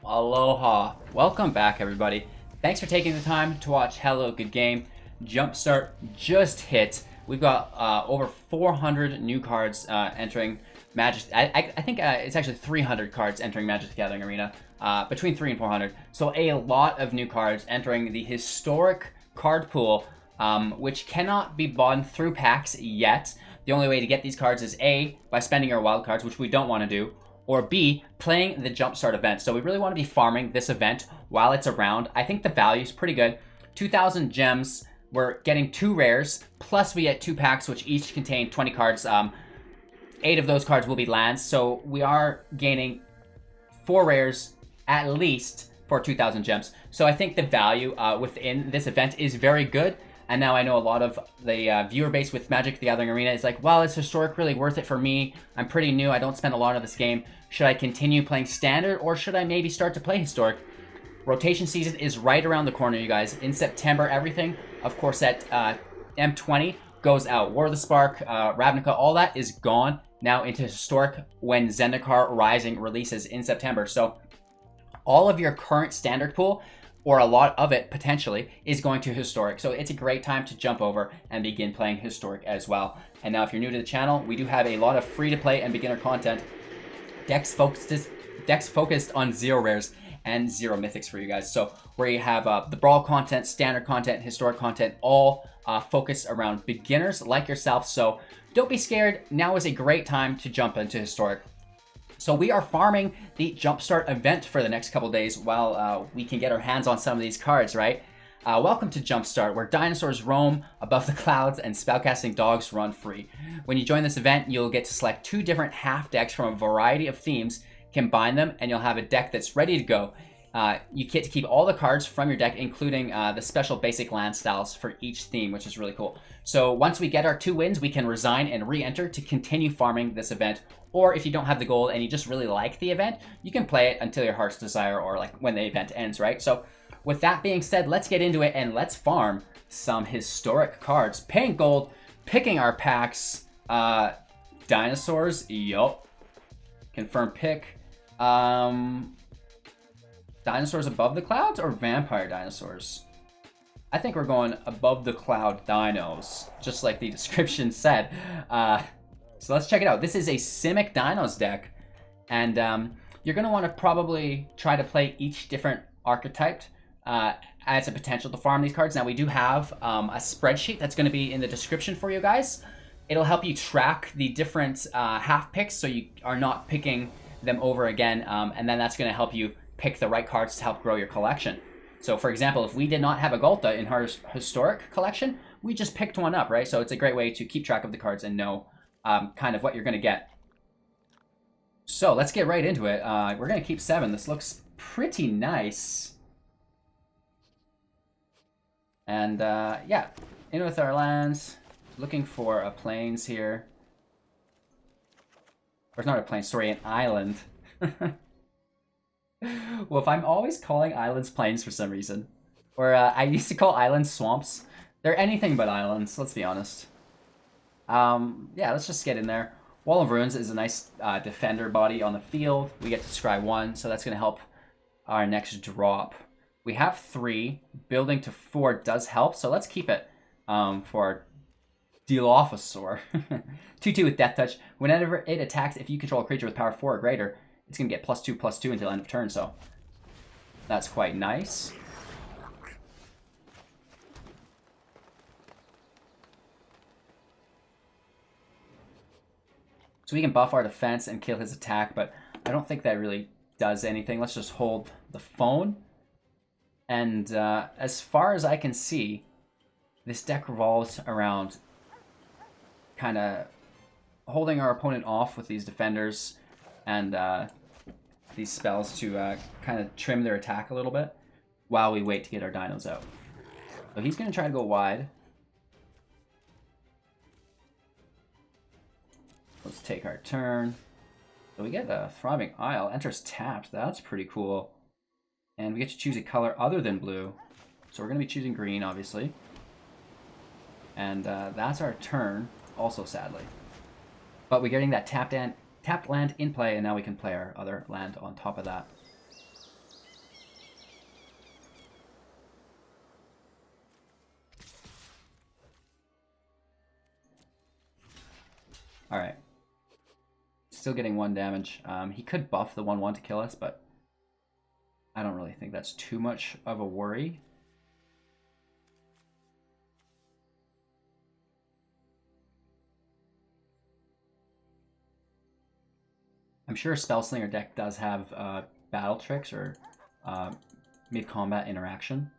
Aloha. Welcome back, everybody. Thanks for taking the time to watch Hello Good Game. Jumpstart just hit. We've got over 400 new cards entering Magic. I think it's actually 300 cards entering Magic the Gathering Arena. Between 300 and 400. So a lot of new cards entering the historic card pool, which cannot be bought through packs yet. The only way to get these cards is A, by spending your wild cards, which we don't want to do, or B, playing the Jumpstart event. So we really want to be farming this event while it's around. I think the value is pretty good. 2,000 gems, we're getting 2 rares, plus we get 2 packs, which each contain 20 cards. 8 of those cards will be lands, so we are gaining 4 rares at least for 2,000 gems. So I think the value within this event is very good. And now I know a lot of the viewer base with Magic the Gathering Arena is like, well, is Historic really worth it for me? I'm pretty new. I don't spend a lot of this game. Should I continue playing Standard, or should I maybe start to play Historic? Rotation season is right around the corner, you guys. In September, everything, of course, at M20 goes out. War of the Spark, Ravnica, all that is gone now into Historic when Zendikar Rising releases in September. So all of your current Standard pool, or a lot of it potentially, is going to Historic. So it's a great time to jump over and begin playing Historic as well. And now if you're new to the channel, we do have a lot of free to play and beginner content. Decks focused on 0 rares and 0 mythics for you guys. So where you have the Brawl content, Standard content, Historic content, all focused around beginners like yourself. So don't be scared. Now is a great time to jump into Historic. So we are farming the Jumpstart event for the next couple days while we can get our hands on some of these cards, right? Welcome to Jumpstart, where dinosaurs roam above the clouds and spellcasting dogs run free. When you join this event, you'll get to select 2 different half decks from a variety of themes, combine them, and you'll have a deck that's ready to go. You get to keep all the cards from your deck, including the special basic land styles for each theme, which is really cool. So once we get our 2 wins, we can resign and re-enter to continue farming this event. Or if you don't have the gold and you just really like the event, you can play it until your heart's desire, or like when the event ends, right? So with that being said, let's get into it and let's farm some historic cards. Paying gold, picking our packs. Dinosaurs, yup. Confirm pick. Dinosaurs above the clouds or vampire dinosaurs? I think we're going above the cloud dinos, just like the description said. So let's check it out. This is a Simic Dinos deck, and you're going to want to probably try to play each different archetype as a potential to farm these cards. Now, we do have a spreadsheet that's going to be in the description for you guys. It'll help you track the different half picks so you are not picking them over again, and then that's going to help you pick the right cards to help grow your collection. So, for example, if we did not have a Ghalta in our historic collection, we just picked one up, right? So it's a great way to keep track of the cards and know kind of what you're going to get. So let's get right into it. We're going to keep 7. This looks pretty nice. And yeah, in with our lands. Looking for a plains here. Or it's not a plains, sorry, an island. Well, if I'm always calling islands plains for some reason. Or I used to call islands swamps. They're anything but islands, let's be honest. Yeah, let's just get in there. Wall of Ruins is a nice defender body on the field. We get to scry 1, so that's going to help our next drop. We have 3. Building to 4 does help, so let's keep it for our Dilophosaur. 2/2 with Death Touch. Whenever it attacks, if you control a creature with power 4 or greater, it's going to get +2/+2 until end of turn, so that's quite nice. So we can buff our defense and kill his attack, but I don't think that really does anything. Let's just hold the phone. And as far as I can see, this deck revolves around kind of holding our opponent off with these defenders and these spells to kind of trim their attack a little bit while we wait to get our dinos out. So he's going to try to go wide. Let's take our turn. So we get a Throbbing Isle. Enters tapped. That's pretty cool. And we get to choose a color other than blue. So we're going to be choosing green, obviously. And that's our turn, also sadly. But we're getting that tapped land in play, and now we can play our other land on top of that. Alright. Still getting 1 damage. He could buff the 1/1 to kill us, but I don't really think that's too much of a worry. I'm sure Spellslinger deck does have battle tricks or mid-combat interaction.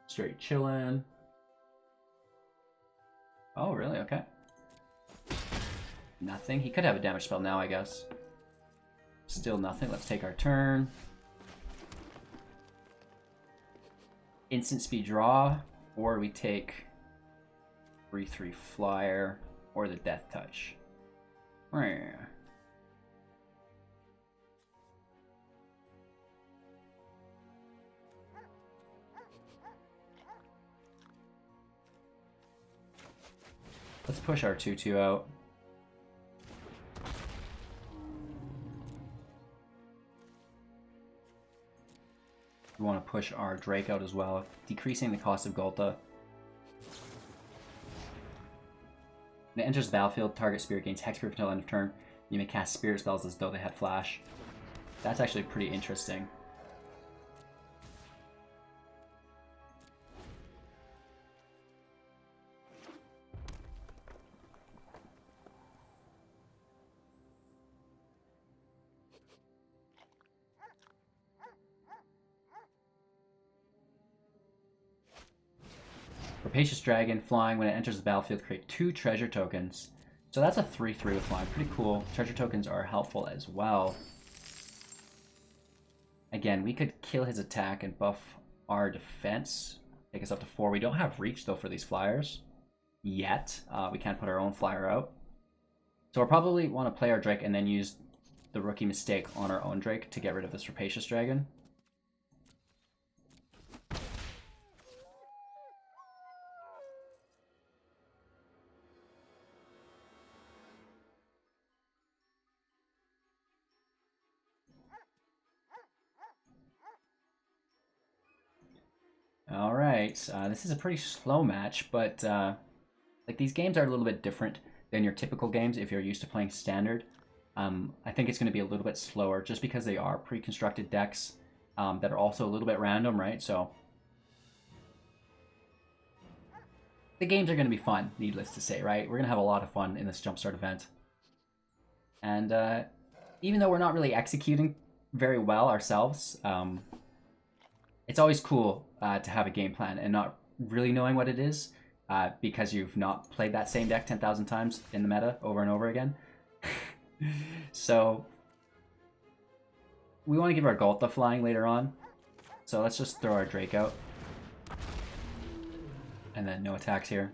Straight chillin'. Oh, really? Okay. Nothing. He could have a damage spell now, I guess. Still nothing. Let's take our turn. Instant speed draw, or we take 3/3 flyer, or the death touch. Let's push our 2/2 out. We want to push our Drake out as well, decreasing the cost of Gulta. When it enters the battlefield, target spirit gains hexproof until end of turn. You may cast spirit spells as though they had flash. That's actually pretty interesting. Rapacious Dragon, flying. When it enters the battlefield, create 2 treasure tokens. So that's a 3/3 with flying. Pretty cool. Treasure tokens are helpful as well. Again, we could kill his attack and buff our defense. Take us up to 4. We don't have reach, though, for these flyers. Yet. We can't put our own flyer out. So we'll probably want to play our Drake and then use the rookie mistake on our own Drake to get rid of this Rapacious Dragon. All right, this is a pretty slow match, but like these games are a little bit different than your typical games if you're used to playing standard. I think it's going to be a little bit slower just because they are pre-constructed decks that are also a little bit random, right? So the games are going to be fun, needless to say, right? We're going to have a lot of fun in this Jumpstart event. And even though we're not really executing very well ourselves, it's always cool to have a game plan and not really knowing what it is because you've not played that same deck 10,000 times in the meta over and over again. So we want to give our Gulta flying later on. So let's just throw our Drake out. And then no attacks here.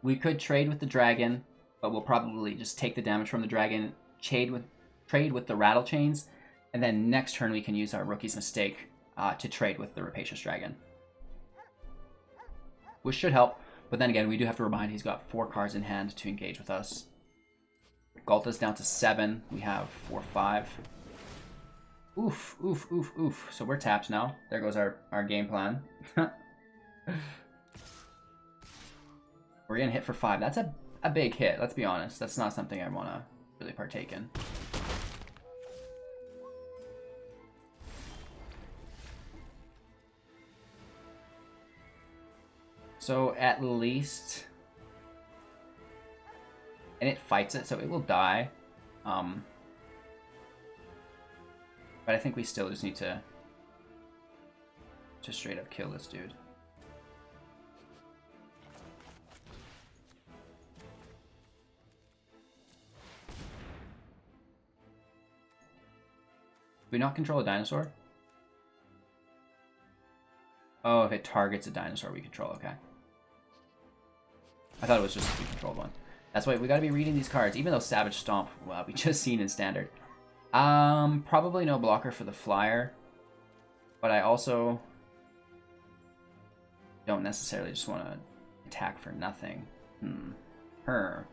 We could trade with the dragon, but we'll probably just take the damage from the dragon, trade with the rattle chains, and then next turn we can use our rookie's mistake to trade with the Rapacious Dragon. Which should help, but then again, we do have to remind he's got 4 cards in hand to engage with us. Gulta's down to 7. We have 4, 5. Oof, oof, oof, oof. So we're tapped now. There goes our game plan. We're gonna hit for 5. That's a big hit, let's be honest. That's not something I want to really partake in. So at least, and it fights it, so it will die. But I think we still just need to straight up kill this dude. Do we not control a dinosaur? Oh, if it targets a dinosaur we control, okay. I thought it was just if we controlled one. That's why we gotta be reading these cards, even though Savage Stomp, well, we just seen in standard. Probably no blocker for the flyer, but I also don't necessarily just want to attack for nothing. Her.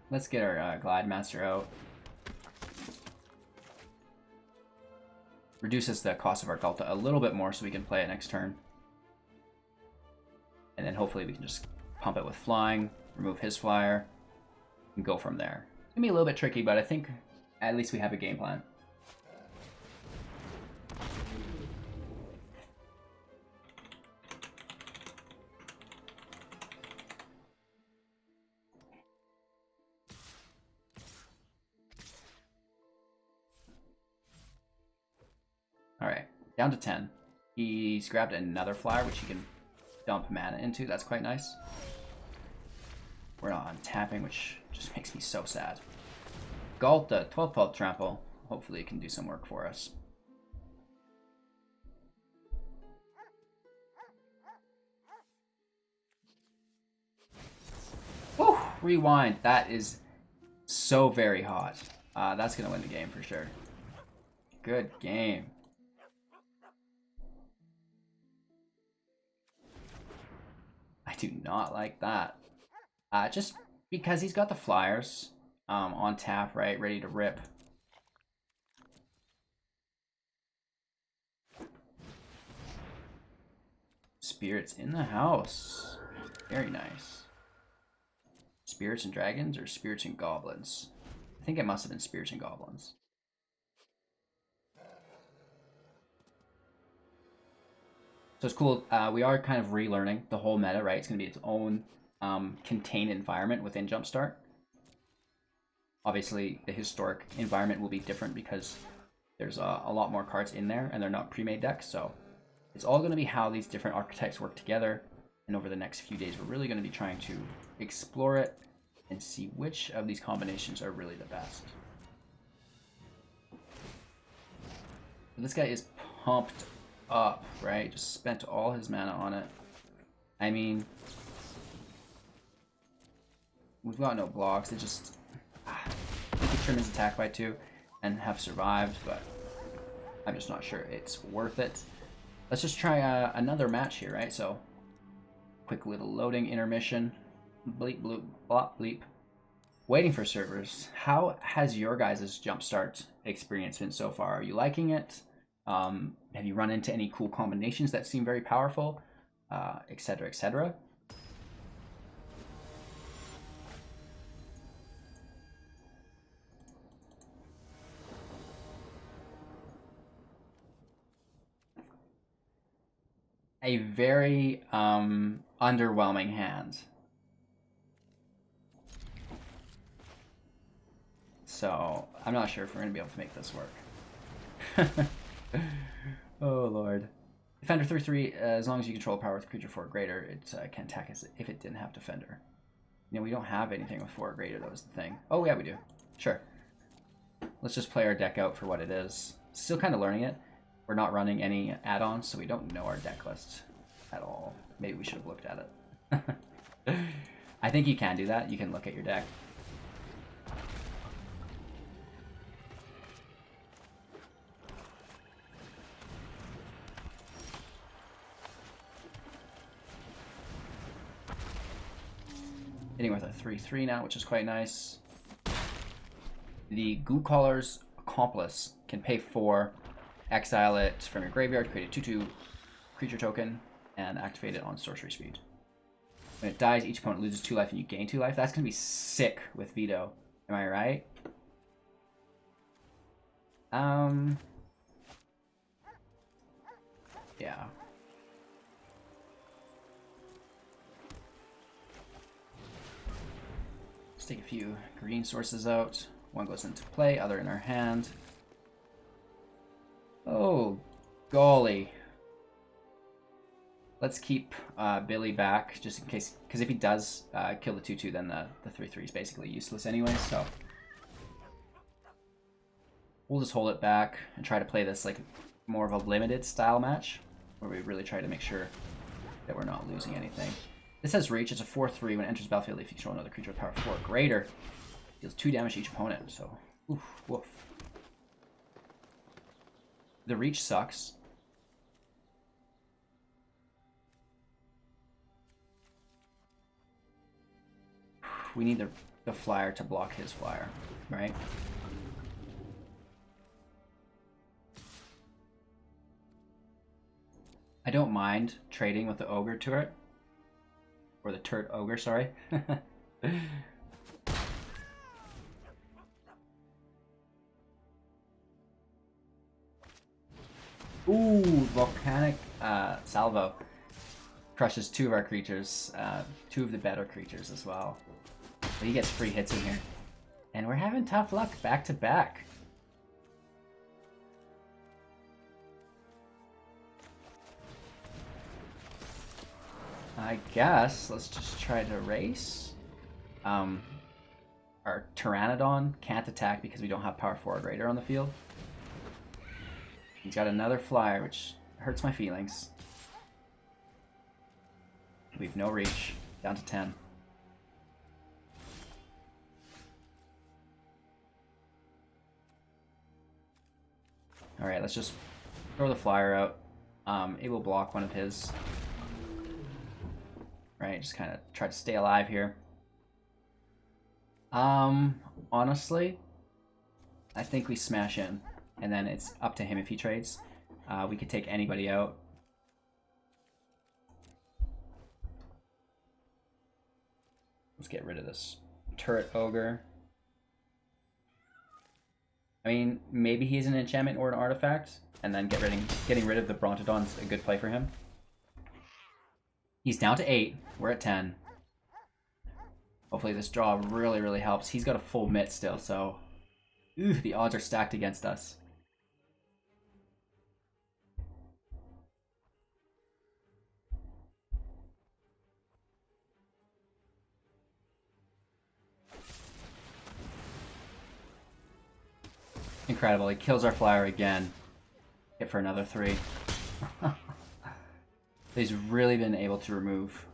Let's get our Glide Master out. Reduces the cost of our Ghalta a little bit more so we can play it next turn. And then hopefully we can just pump it with flying, remove his flyer, and go from there. It's gonna be a little bit tricky, but I think at least we have a game plan. Alright, down to 10. He's grabbed another flyer, which he can dump mana into. That's quite nice. We're not untapping, which just makes me so sad. Ghalta, 12-12 trample. Hopefully it can do some work for us. Woo! Rewind. That is so very hot. That's going to win the game for sure. Good game. I do not like that. Just because he's got the flyers on tap, right? Ready to rip. Spirits in the house. Very nice. Spirits and dragons or spirits and goblins? I think it must have been spirits and goblins. So it's cool. We are kind of relearning the whole meta, right? It's going to be its own contained environment within Jumpstart. Obviously, the historic environment will be different because there's a lot more cards in there, and they're not pre-made decks. So it's all going to be how these different archetypes work together. And over the next few days, we're really going to be trying to explore it and see which of these combinations are really the best. This guy is pumped up, right? Just spent all his mana on it. I mean, we've got no blocks. It just he could trim his attack by 2 and have survived, but I'm just not sure it's worth it. Let's just try another match here, right? So quick little loading intermission. Bleep bloop blop bleep. Waiting for servers. How has your guys' Jumpstart experience been so far? Are you liking it? Have you run into any cool combinations that seem very powerful, etc., etc.? A very underwhelming hand. So I'm not sure if we're going to be able to make this work. Oh lord. Defender 3/3, as long as you control a power with creature 4 or greater, it can attack as if it didn't have Defender. You know, we don't have anything with 4 or greater, that was the thing. Oh yeah, we do. Sure. Let's just play our deck out for what it is. Still kind of learning it. We're not running any add-ons, so we don't know our deck list at all. Maybe we should have looked at it. I think you can do that. You can look at your deck. Hitting with a 3/3 now, which is quite nice. The Goo Caller's Accomplice can pay 4, exile it from your graveyard, create a 2/2 creature token, and activate it on sorcery speed. When it dies, each opponent loses 2 life and you gain 2 life. That's going to be sick with Veto. Am I right? Yeah. Let's take a few green sources out. One goes into play, other in our hand. Oh, golly. Let's keep Billy back, just in case, because if he does kill the 2/2, then the 3/3 is basically useless anyway, so. We'll just hold it back and try to play this like more of a limited style match, where we really try to make sure that we're not losing anything. This has reach, it's a 4/3. When it enters battlefield, if you control another creature with power 4 or greater, deals 2 damage to each opponent, so oof, woof. The reach sucks. We need the the flyer to block his flyer, right? I don't mind trading with the ogre turret. Or the turret ogre, sorry. Ooh, volcanic salvo. Crushes 2 of our creatures, 2 of the better creatures as well. But he gets free hits in here. And we're having tough luck back to back. I guess let's just try to race. Our Pteranodon can't attack because we don't have Power Forward Raider on the field. He's got another flyer, which hurts my feelings. We have no reach. Down to 10. Alright, let's just throw the flyer out. It will block one of his. Right, just kind of try to stay alive here. Honestly, I think we smash in. And then it's up to him if he trades. We could take anybody out. Let's get rid of this turret ogre. I mean, maybe he's an enchantment or an artifact, and then getting rid of the Brontodon's a good play for him. He's down to 8. We're at 10. Hopefully this draw really, really helps. He's got a full mitt still, so the odds are stacked against us. Incredible. He kills our flyer again. Hit for another 3. He's really been able to remove.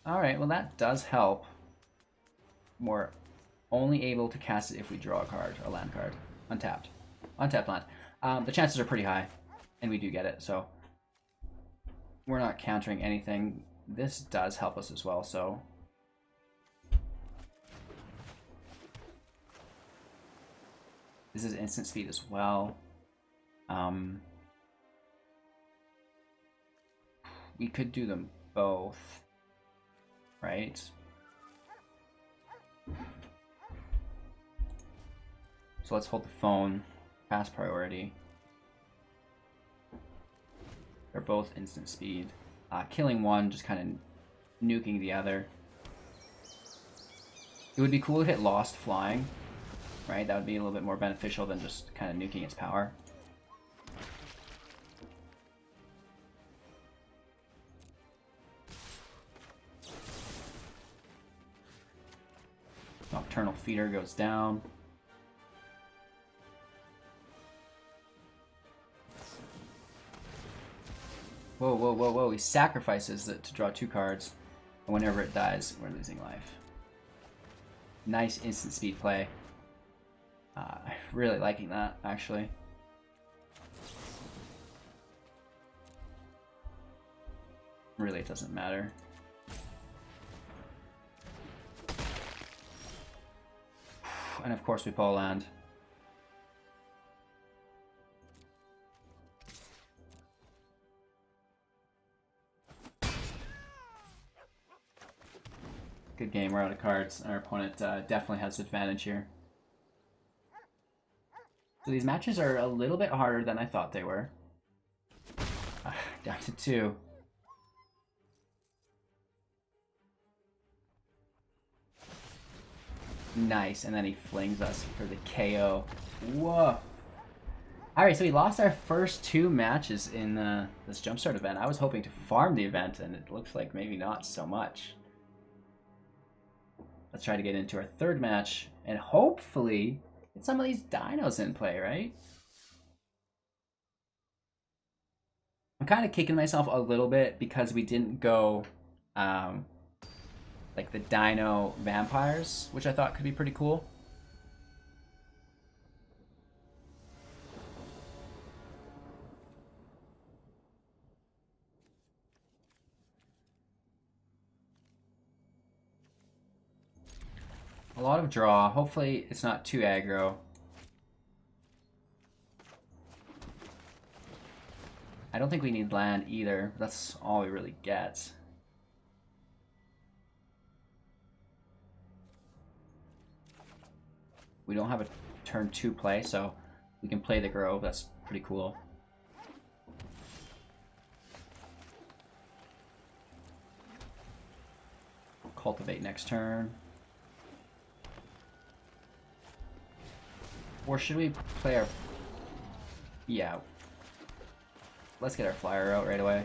Alright, well that does help. We're only able to cast it if we draw a card, a land card. Untapped. Untapped land. The chances are pretty high, and we do get it, so we're not countering anything. This does help us as well, so this is instant speed as well. We could do them both, right? So let's hold the phone, pass priority. They're both instant speed. Killing one, just kind of nuking the other. It would be cool to hit Lost Flying, right? That would be a little bit more beneficial than just kind of nuking its power. Nocturnal Feeder goes down. Whoa, whoa, whoa, whoa. He sacrifices it to draw 2 cards. And whenever it dies, we're losing life. Nice instant speed play. Really liking that, actually. Really, it doesn't matter. And of course we pull land. Good game, we're out of cards. Our opponent definitely has advantage here. So these matches are a little bit harder than I thought they were. Down to 2. Nice, and then he flings us for the KO. Whoa. Alright, so we lost our first 2 matches in this Jumpstart event. I was hoping to farm the event, and it looks like maybe not so much. Let's try to get into our 3rd match, and hopefully get some of these dinos in play, right? I'm kind of kicking myself a little bit because we didn't go like the dino vampires, which I thought could be pretty cool. A lot of draw. Hopefully it's not too aggro. I don't think we need land either. That's all we really get. We don't have a turn 2 play, so we can play the Grove. That's pretty cool. Cultivate next turn. Or should we play our... Yeah. Let's get our flyer out right away.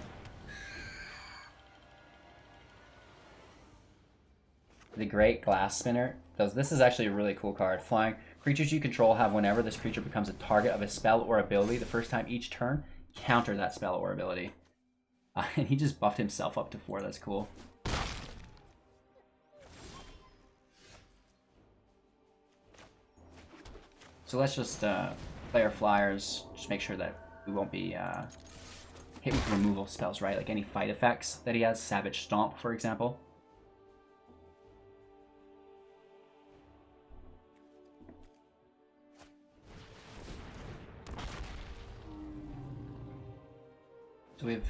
The Great Glass Spinner. This is actually a really cool card. Flying. Creatures you control have whenever this creature becomes a target of a spell or ability the first time each turn, counter that spell or ability. And he just buffed himself up to 4. That's cool. So let's just play our flyers. Just make sure that we won't be hit with removal spells, right? Like any fight effects that he has. Savage Stomp, for example. So we have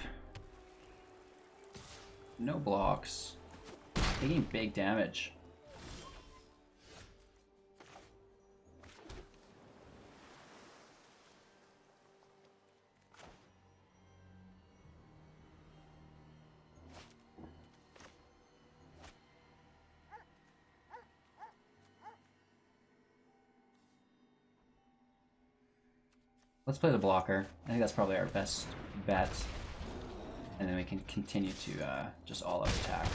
no blocks. Taking big damage. Let's play the blocker. I think that's probably our best bet. And then we can continue to just all-out attack.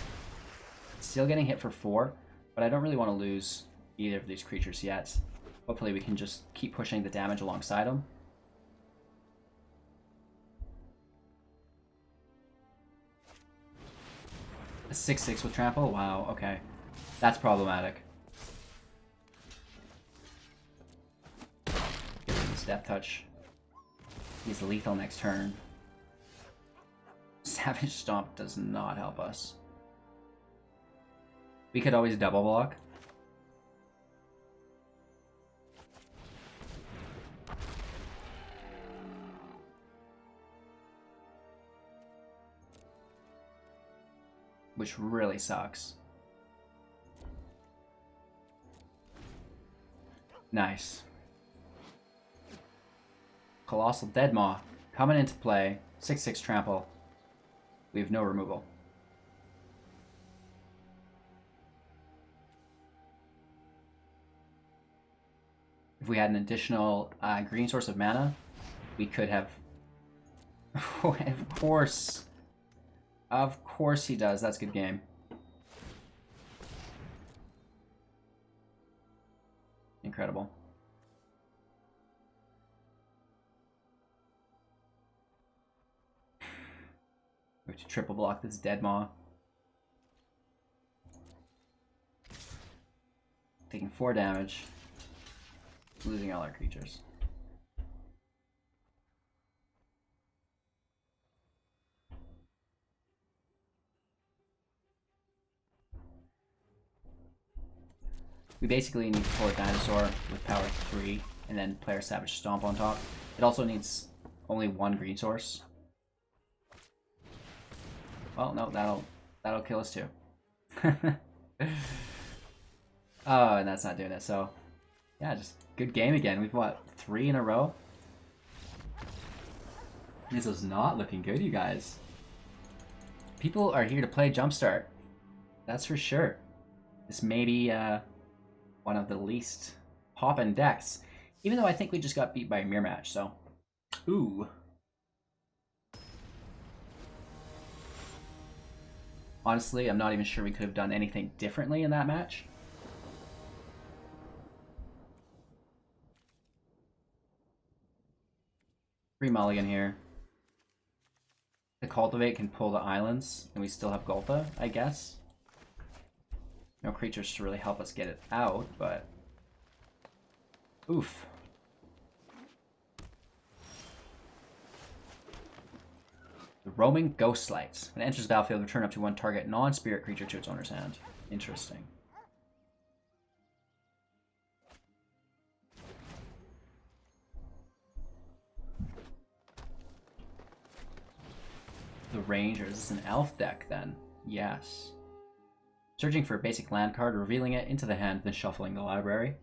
Still getting hit for 4, but I don't really want to lose either of these creatures yet. Hopefully we can just keep pushing the damage alongside them. A 6/6 with trample? Wow, okay. That's problematic. Get rid of this Death Touch. He's lethal next turn. Savage Stomp does not help us. We could always double block. Which really sucks. Nice. Colossal Deadmaw coming into play. 6/6 trample. We have no removal. If we had an additional green source of mana, we could have... Of course. Of course he does. That's a good game. Incredible. We have to triple block this Deadmaw. Taking 4 damage. Losing all our creatures. We basically need to pull a Dinosaur with power 3 and then play our Savage Stomp on top. It also needs only 1 green source. Well, no, that'll kill us too. Oh, and that's not doing it. So, yeah, just good game again. We've what, 3 in a row? This is not looking good, you guys. People are here to play Jumpstart. That's for sure. This may be one of the least poppin' decks. Even though I think we just got beat by a mirror match, so. Ooh. Honestly, I'm not even sure we could have done anything differently in that match. Free mulligan here. The Cultivate can pull the islands, and we still have Gultha, I guess. No creatures to really help us get it out, but... Oof. The Roaming Ghostlight. When it enters the battlefield, return up to 1 target non-spirit creature to its owner's hand. Interesting. the range, or is this an elf deck then? Yes. Searching for a basic land card, revealing it into the hand, then shuffling the library.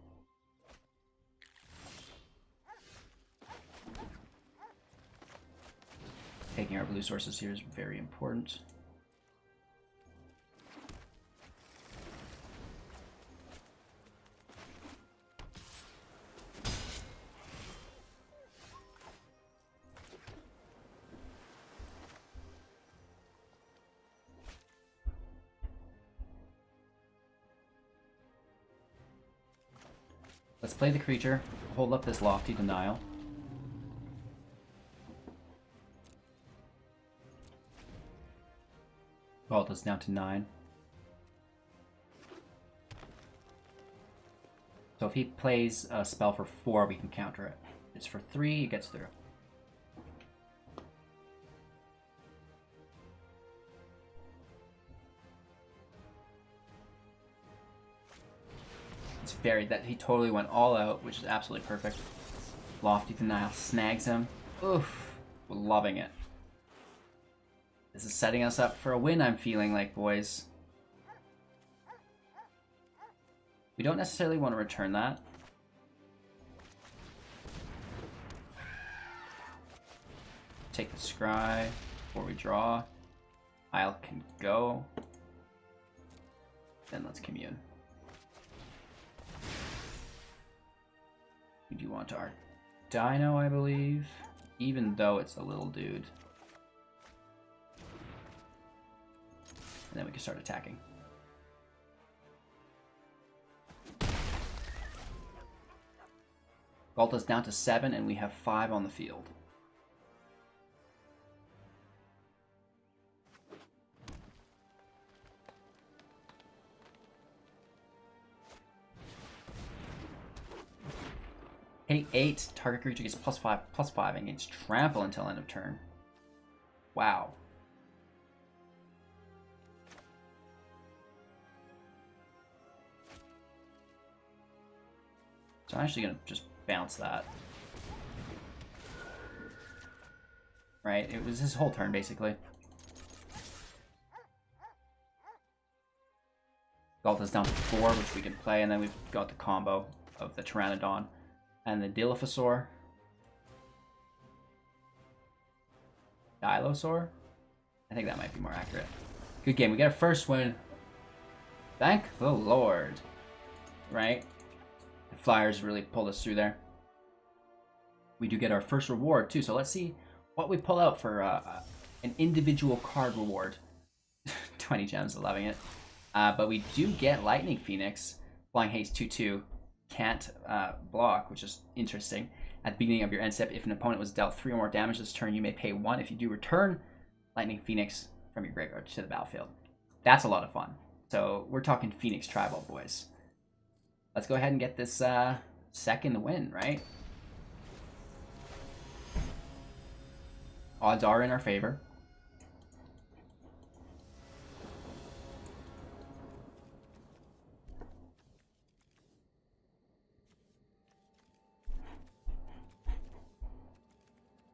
Taking our blue sources here is very important. Let's play the creature, hold up this Lofty Denial. Vault us down to 9. So if he plays a spell for 4, we can counter it. If it's for 3, it gets through. It's very that he totally went all out, which is absolutely perfect. Lofty Denial snags him. Oof, loving it. This is setting us up for a win, I'm feeling like, boys. We don't necessarily want to return that. Take the scry before we draw. Isle can go. Then let's commune. We do want our Dino, I believe, even though it's a little dude. And then we can start attacking. Galta's down to 7, and we have 5 on the field. Pay 8, target creature gets +5/+5 and gains trample until end of turn. Wow. So I'm actually gonna just bounce that. Right, it was his whole turn basically. Galta's down to 4, which we can play, and then we've got the combo of the Pteranodon and the Dilophosaur. Dinosaur? I think that might be more accurate. Good game. We got our first win. Thank the Lord. Right? The Flyers really pulled us through there. We do get our first reward too, so let's see what we pull out for an individual card reward. 20 gems, loving it. But we do get Lightning Phoenix, Flying Haste 2/2. Can't block, which is interesting. At the beginning of your end step, if an opponent was dealt 3 or more damage this turn, you may pay 1. If you do, return Lightning Phoenix from your graveyard to the battlefield. That's a lot of fun. So we're talking Phoenix Tribal, boys. Let's go ahead and get this second win, right? Odds are in our favor.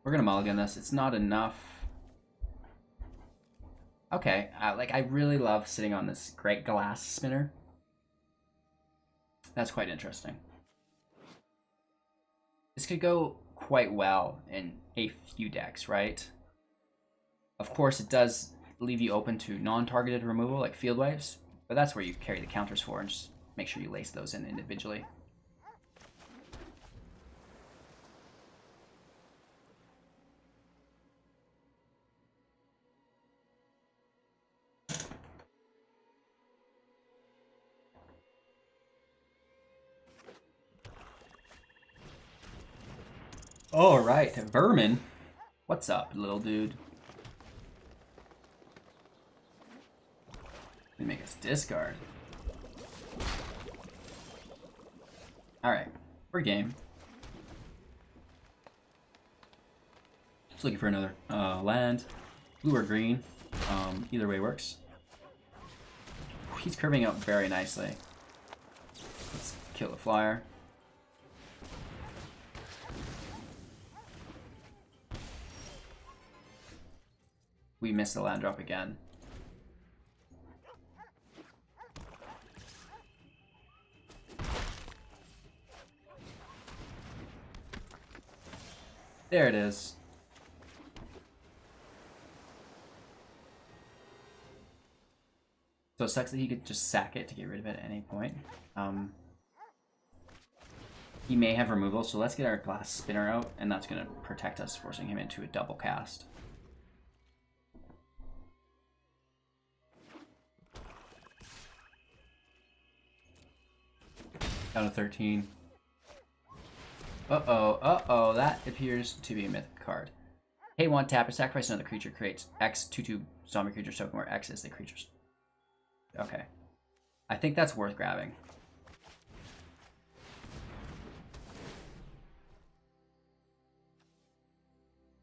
We're gonna mulligan this. It's not enough. Okay, like I really love sitting on this great glass spinner. That's quite interesting. This could go quite well in a few decks, right? Of course, it does leave you open to non-targeted removal like Field Waves, but that's where you carry the counters for, and just make sure you lace those in individually. All right, Vermin. What's up, little dude? Let me make us discard. All right, we're game. Just looking for another land, blue or green. Either way works. He's curving out very nicely. Let's kill the flyer. We missed the land drop again. There it is. So it sucks that he could just sack it to get rid of it at any point. He may have removal, so let's get our glass spinner out, and that's going to protect us, forcing him into a double cast. Down to 13. Uh-oh, that appears to be a mythic card. Hey, one tap, sacrifice another creature, creates X 2/2 zombie creature token, where X is the creature's. Okay. I think that's worth grabbing.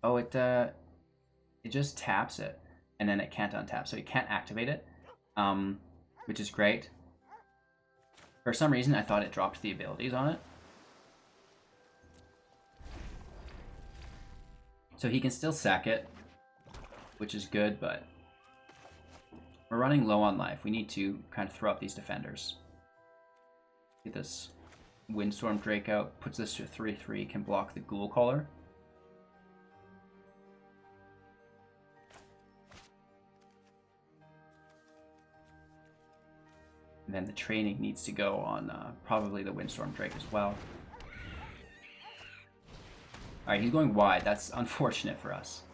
Oh, it just taps it, and then it can't untap, so you can't activate it, which is great. For some reason, I thought it dropped the abilities on it. So he can still sack it, which is good, but we're running low on life. We need to kind of throw up these defenders. Get this Windstorm Drake out, puts this to a 3/3, can block the Ghoul Caller. And then the training needs to go on probably the Windstorm Drake as well. Alright, he's going wide. That's unfortunate for us.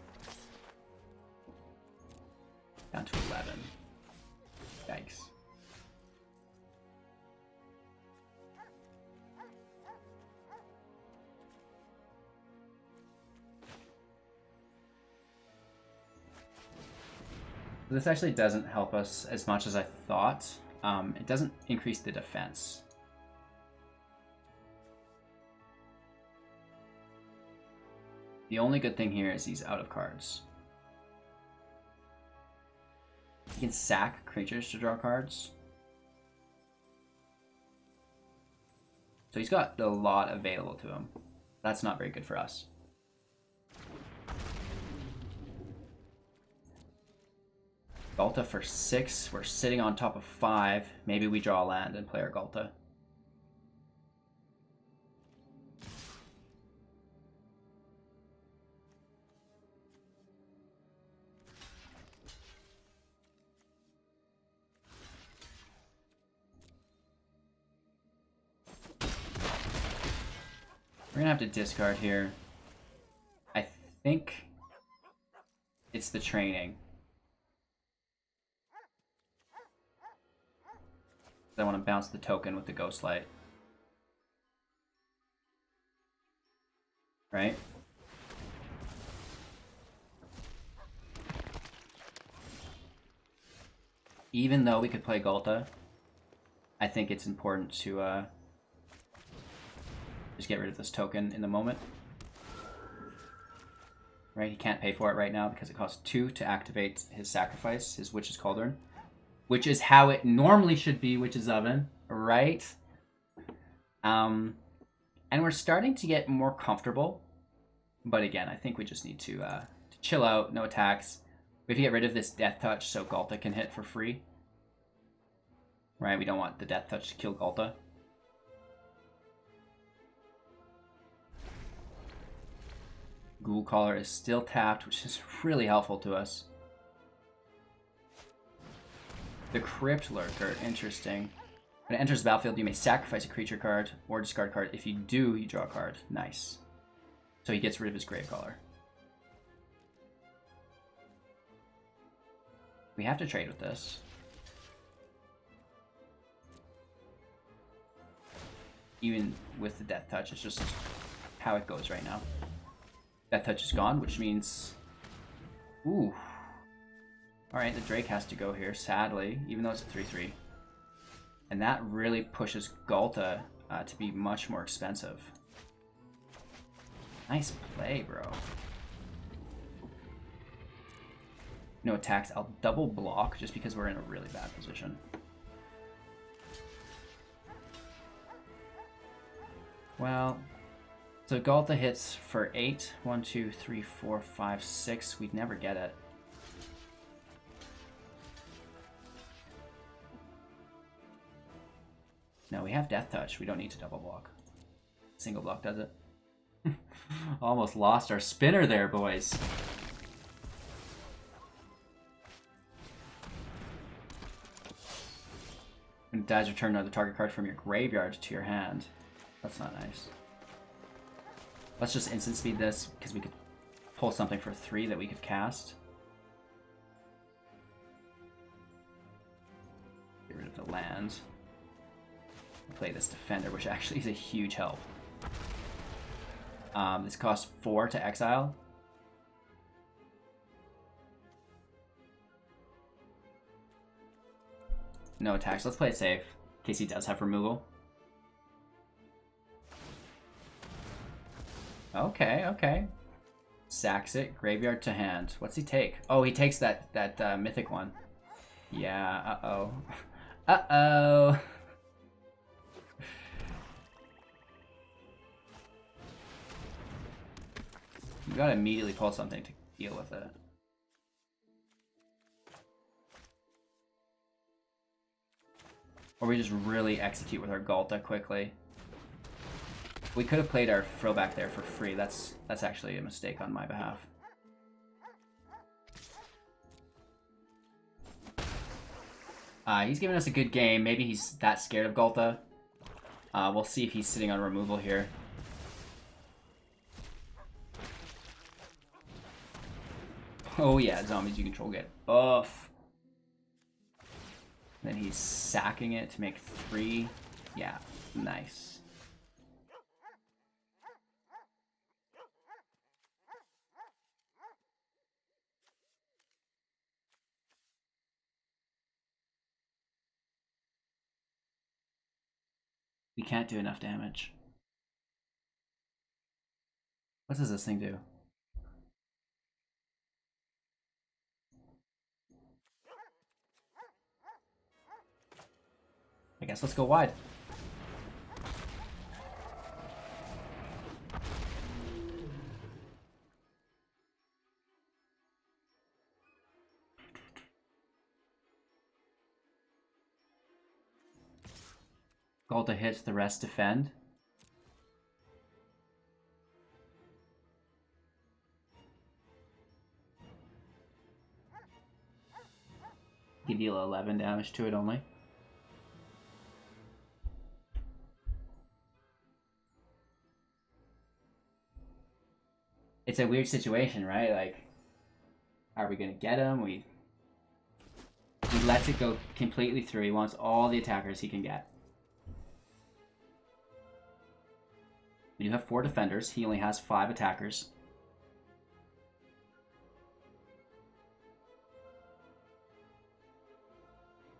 Down to 11. Yikes. This actually doesn't help us as much as I thought. It doesn't increase the defense. The only good thing here is he's out of cards. He can sack creatures to draw cards. So he's got a lot available to him. That's not very good for us. Ghalta for 6. We're sitting on top of 5. Maybe we draw a land and play our Ghalta. We're gonna have to discard here. I think it's the training. I want to bounce the token with the Ghostlight. Right? Even though we could play Ghalta, I think it's important to just get rid of this token in the moment. Right? He can't pay for it right now because it costs 2 to activate his sacrifice, his Witch's Cauldron. Which is how it normally should be, Witch's Oven, right? And we're starting to get more comfortable. But again, I think we just need to chill out, no attacks. We have to get rid of this Death Touch so Ghalta can hit for free. Right, we don't want the Death Touch to kill Ghalta. Ghoul Caller is still tapped, which is really helpful to us. The Crypt Lurker, interesting. When it enters the battlefield, you may sacrifice a creature card or discard a card. If you do, you draw a card. Nice. So he gets rid of his Gravecaller. We have to trade with this. Even with the Death Touch, it's just how it goes right now. Death Touch is gone, which means... Ooh. Alright, the Drake has to go here, sadly, even though it's a 3/3. And that really pushes Ghalta to be much more expensive. Nice play, bro. No attacks. I'll double block just because we're in a really bad position. Well, so Ghalta hits for 8. 1, 2, 3, 4, 5, 6. We'd never get it. No, we have Death Touch. We don't need to double block. Single block does it. Almost lost our spinner there, boys. When it dies, return another target card from your graveyard to your hand. That's not nice. Let's just instant speed this, because we could pull something for 3 that we could cast. Get rid of the land. Play this Defender, which actually is a huge help. This costs 4 to exile. No attacks. Let's play it safe, in case he does have removal. Okay, okay. Sacks it. Graveyard to hand. What's he take? Oh, he takes that mythic one. Yeah, uh-oh. Uh-oh. You gotta immediately pull something to deal with it. Or we just really execute with our Galta quickly. We could have played our throwback there for free. That's actually a mistake on my behalf. He's giving us a good game. Maybe he's that scared of Galta. We'll see if he's sitting on removal here. Oh yeah, zombies you control get buff. Then he's sacking it to make 3. Yeah, nice. We can't do enough damage. What does this thing do? I guess let's go wide. Galta hits, the rest defend. You deal 11 damage to it only. It's a weird situation, right? Like, are we gonna get him? He lets it go completely through. He wants all the attackers he can get. You have 4 defenders. He only has 5 attackers.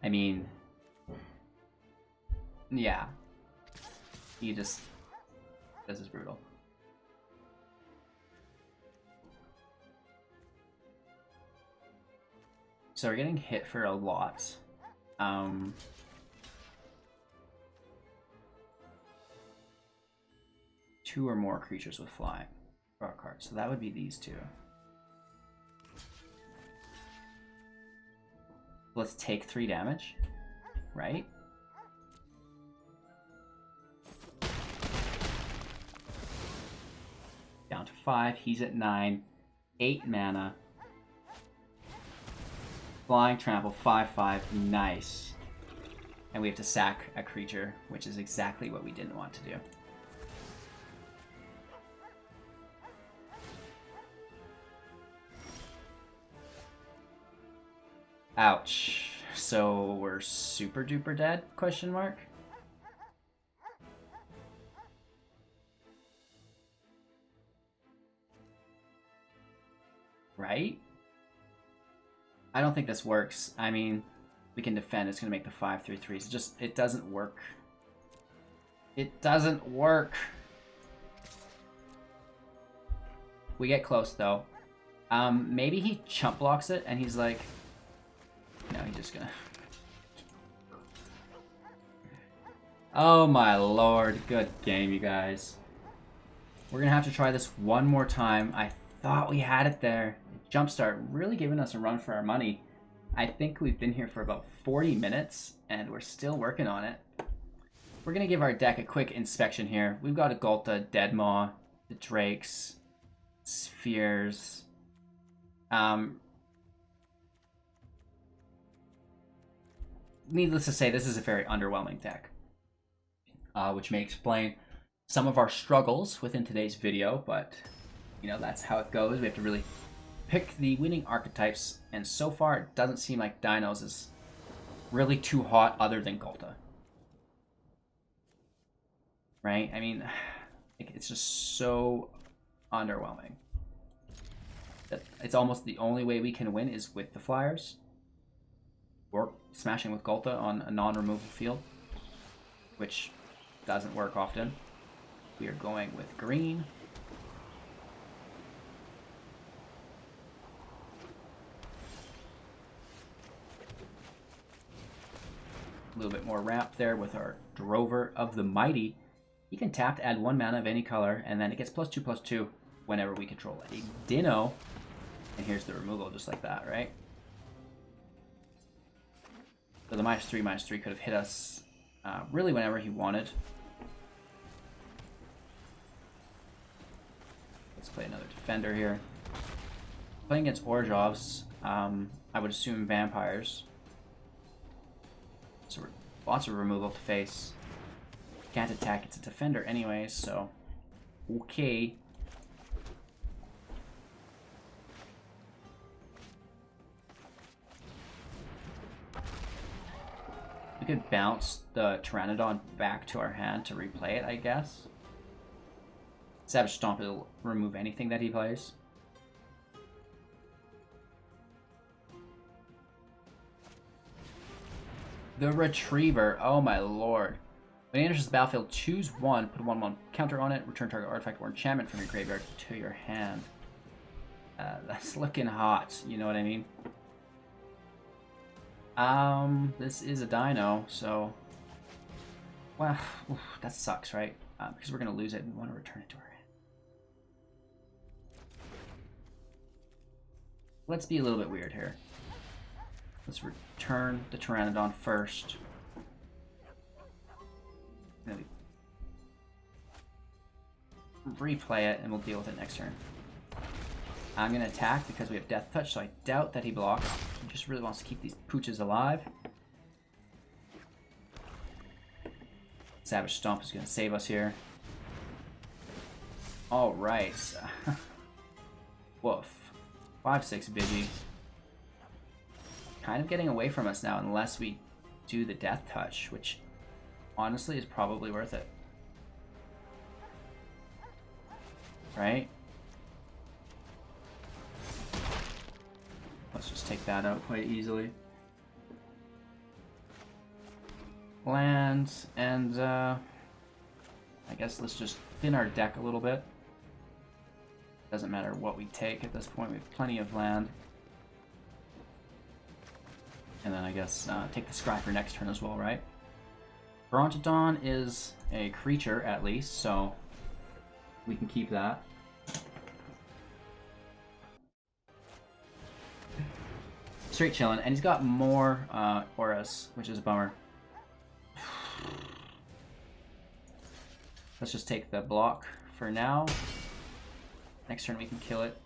I mean, yeah. This is brutal. So we're getting hit for a lot. 2 or more creatures with flying. Draw a card. So that would be these 2. Let's take 3 damage, right? Down to 5. He's at 9. 8 mana. Flying trample, 5/5, nice. And we have to sack a creature, which is exactly what we didn't want to do. Ouch. So we're super duper dead? Question mark. Right? I don't think this works. I mean, we can defend. It's going to make the 5/3/3s. It doesn't work. It doesn't work. We get close, though. Maybe he chump blocks it, and he's like... No, he's just gonna... Oh my lord. Good game, you guys. We're going to have to try this one more time. I thought we had it there. Jumpstart really giving us a run for our money. I think we've been here for about 40 minutes and we're still working on it. we're going to give our deck a quick inspection here. We've got a Ghalta, Deadmaw, the Drakes, Spheres. Needless to say, this is a very underwhelming deck, which may explain some of our struggles within today's video, but you know, that's how it goes. We have to really pick the winning archetypes, and so far it doesn't seem like Dinos is really too hot other than Ghalta. Right? I mean, it's just so underwhelming. It's almost the only way we can win is with the Flyers, or smashing with Ghalta on a non-removal field, which doesn't work often. We are going with green. A little bit more ramp there with our Drover of the Mighty. You can tap to add 1 mana of any color, and then it gets +2/+2 whenever we control a Dino. And here's the removal, just like that, right? So the -3/-3 could have hit us really whenever he wanted. Let's play another defender here. Playing against Orzhovs, I would assume vampires. So lots of removal to face. Can't attack, it's a defender anyways, so okay. We could bounce the Pteranodon back to our hand to replay it, I guess. Savage Stomp will remove anything that he plays. The Retriever, oh my lord. When it enters the battlefield, choose one, put a 1/1 counter on it, return target artifact or enchantment from your graveyard to your hand. That's looking hot, you know what I mean? This is a Dino, so... Well, oof, that sucks, right? Because we're going to lose it and we want to return it to our hand. Let's be a little bit weird here. Let's return the Pteranodon first. Then we replay it and we'll deal with it next turn. I'm going to attack because we have Death Touch, so I doubt that he blocks. He just really wants to keep these pooches alive. Savage Stomp is going to save us here. Alright. Woof. 5/6 Biggie. Kind of getting away from us now unless we do the Death Touch, which honestly is probably worth it. Right? Let's just take that out quite easily. Lands, and I guess let's just thin our deck a little bit. Doesn't matter what we take at this point, we have plenty of land. And then I guess take the Scry for next turn as well, right? Brontodon is a creature at least, so we can keep that. Straight chillin', and he's got more auras, which is a bummer. Let's just take the block for now. Next turn we can kill it.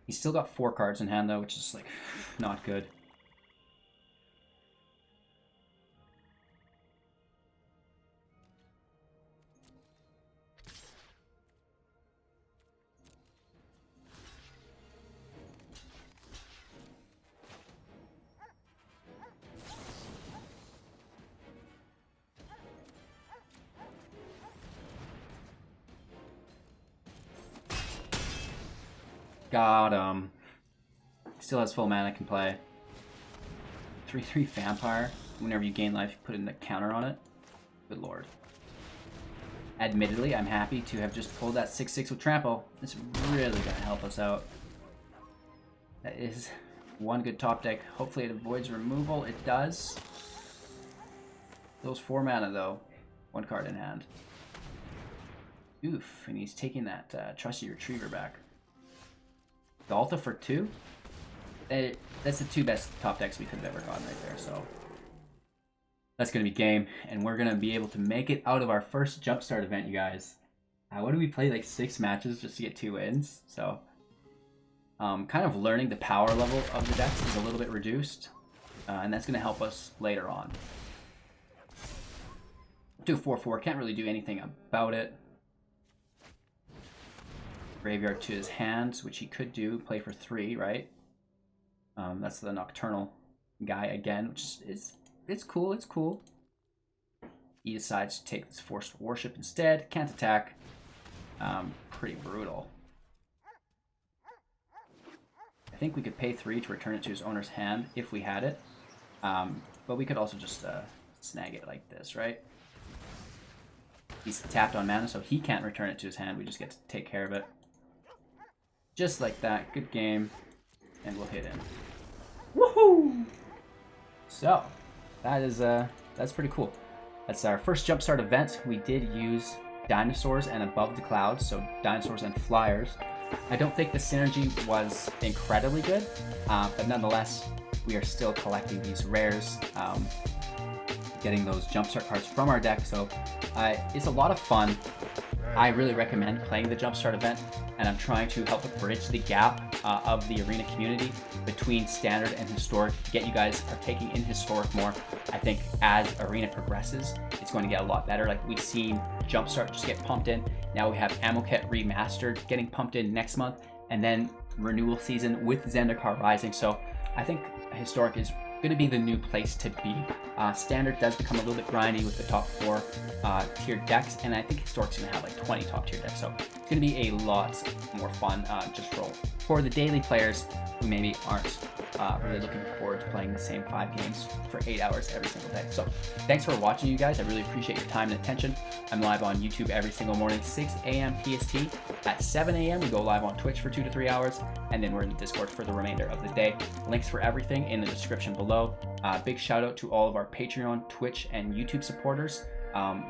He's still got 4 cards in hand though, which is like not good. Got him. Still has full mana, can play. 3/3 Vampire. Whenever you gain life, you put in the counter on it. Good lord. Admittedly, I'm happy to have just pulled that 6/6 with Trample. It's really gonna help us out. That is one good top deck. Hopefully it avoids removal. It does. Those 4 mana though. 1 card in hand. Oof, and he's taking that trusty Retriever back. Ghalta for 2? That's the 2 best top decks we could have ever gotten right there. So that's going to be game, and we're going to be able to make it out of our first Jumpstart event, you guys. What did we play? Like 6 matches just to get 2 wins. So kind of learning the power level of the decks is a little bit reduced, and that's going to help us later on. Do 4/4, can't really do anything about it. Graveyard to his hands, which he could do, play for 3, right? That's the Nocturnal guy again, which is it's cool, it's cool. He decides to take this Forced Worship instead, can't attack. Pretty brutal. I think we could pay 3 to return it to his owner's hand if we had it. But we could also just snag it like this, right? He's tapped on mana, so he can't return it to his hand. We just get to take care of it. Just like that. Good game. And we'll hit in. Woohoo! So, that is that's pretty cool. That's our first Jumpstart event. We did use Dinosaurs and Above the Clouds, so Dinosaurs and Flyers. I don't think the synergy was incredibly good, but nonetheless, we are still collecting these rares, getting those Jumpstart cards from our deck, so it's a lot of fun. I really recommend playing the Jumpstart event, and I'm trying to help bridge the gap of the Arena community between Standard and Historic, get you guys partaking in Historic more. I think as Arena progresses, it's going to get a lot better. Like we've seen Jumpstart just get pumped in. Now we have Amoket Remastered getting pumped in next month, and then renewal season with Zendikar Rising. So I think Historic is going to be the new place to be. Standard does become a little bit grindy with the top 4 tiered decks, and I think Historic's going to have like 20 top tier decks, so it's going to be a lot more fun just for the daily players who maybe aren't really looking forward to playing the same 5 games for 8 hours every single day. So thanks for watching, you guys. I really appreciate your time and attention. I'm live on YouTube every single morning, 6 a.m. PST. At 7 a.m. we go live on Twitch for 2 to 3 hours, and then we're in the Discord for the remainder of the day. Links for everything in the description below. Big shout out to all of our Patreon, Twitch, and YouTube supporters.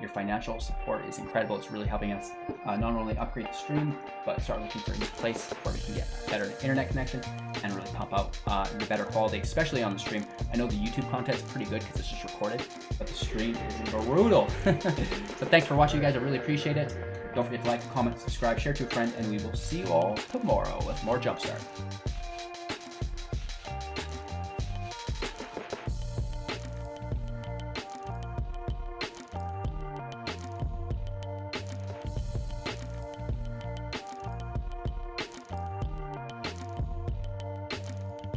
Your financial support is incredible. It's really helping us not only upgrade the stream, but start looking for a new place where we can get better internet connection and really pump out the better quality, especially on the stream. I know the YouTube content's pretty good because it's just recorded, but the stream is brutal. So thanks for watching, you guys. I really appreciate it. Don't forget to like, comment, subscribe, share to a friend, and we will see you all tomorrow with more Jumpstart.